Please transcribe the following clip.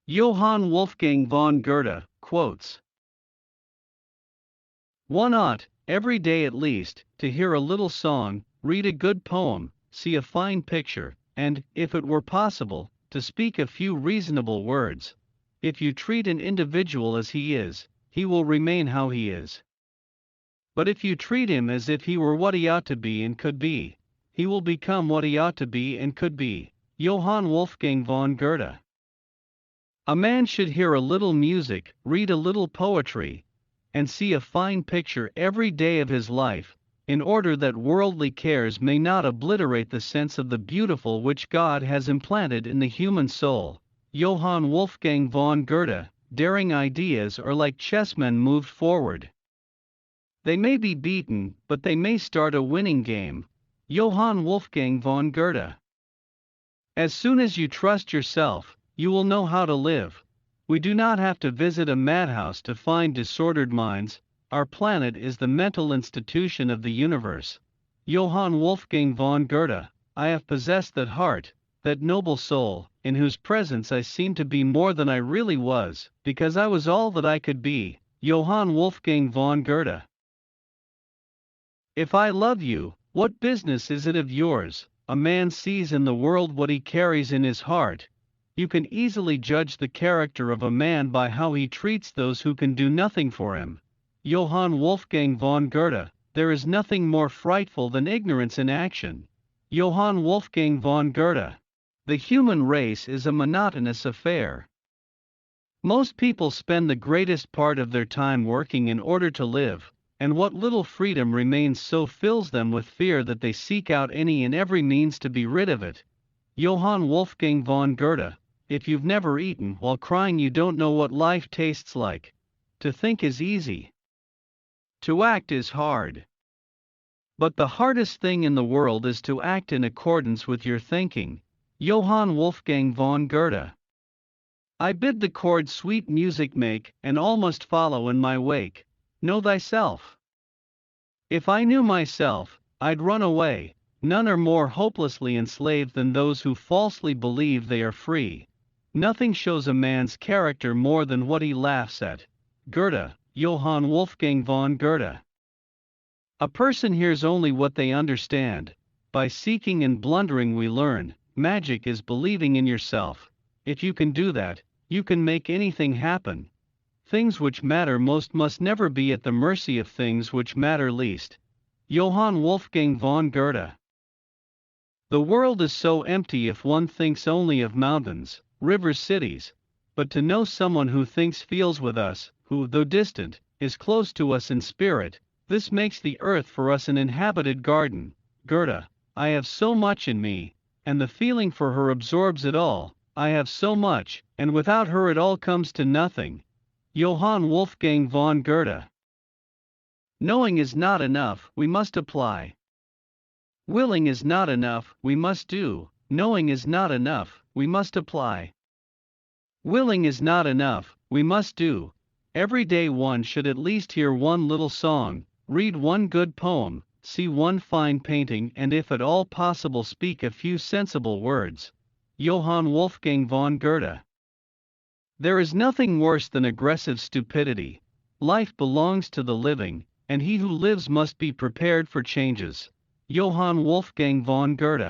Johann Wolfgang von Goethe, quotes. One ought, every day at least, to hear a little song, read a good poem, see a fine picture, and, if it were possible, to speak a few reasonable words. If you treat an individual as he is, he will remain how he is. But if you treat him as if he were what he ought to be and could be, he will become what he ought to be and could be. Johann Wolfgang von Goethe. A man should hear a little music, read a little poetry, and see a fine picture every day of his life, in order that worldly cares may not obliterate the sense of the beautiful which God has implanted in the human soul. Johann Wolfgang von Goethe. Daring ideas are like chessmen moved forward. They may be beaten, but they may start a winning game. Johann Wolfgang von Goethe. As soon as you trust yourself, you will know how to live. We do not have to visit a madhouse to find disordered minds. Our planet is the mental institution of the universe. Johann Wolfgang von Goethe. I have possessed that heart, that noble soul, in whose presence I seemed to be more than I really was, because I was all that I could be. Johann Wolfgang von Goethe. If I love you, what business is it of yours? A man sees in the world what he carries in his heart. You can easily judge the character of a man by how he treats those who can do nothing for him. Johann Wolfgang von Goethe. There is nothing more frightful than ignorance in action. Johann Wolfgang von Goethe. The human race is a monotonous affair. Most people spend the greatest part of their time working in order to live, and what little freedom remains so fills them with fear that they seek out any and every means to be rid of it. Johann Wolfgang von Goethe. If you've never eaten while crying, you don't know what life tastes like. To think is easy. To act is hard. But the hardest thing in the world is to act in accordance with your thinking. Johann Wolfgang von Goethe. I bid the chord sweet music make, and all must follow in my wake. Know thyself. If I knew myself, I'd run away. None are more hopelessly enslaved than those who falsely believe they are free. Nothing shows a man's character more than what he laughs at. Goethe, Johann Wolfgang von Goethe. A person hears only what they understand. By seeking and blundering we learn. Magic is believing in yourself. If you can do that, you can make anything happen. Things which matter most must never be at the mercy of things which matter least. Johann Wolfgang von Goethe. The world is so empty if one thinks only of mountains, rivers, cities, but to know someone who thinks, feels with us, who, though distant, is close to us in spirit, this makes the earth for us an inhabited garden. Goethe. I have so much in me, and the feeling for her absorbs it all. I have so much, and without her it all comes to nothing. Johann Wolfgang von Goethe. Knowing is not enough, we must apply. Willing is not enough, we must do. Knowing is not enough, we must apply. Willing is not enough, we must do. Every day one should at least hear one little song, read one good poem, see one fine painting, and if at all possible speak a few sensible words. Johann Wolfgang von Goethe. There is nothing worse than aggressive stupidity. Life belongs to the living, and he who lives must be prepared for changes. Johann Wolfgang von Goethe.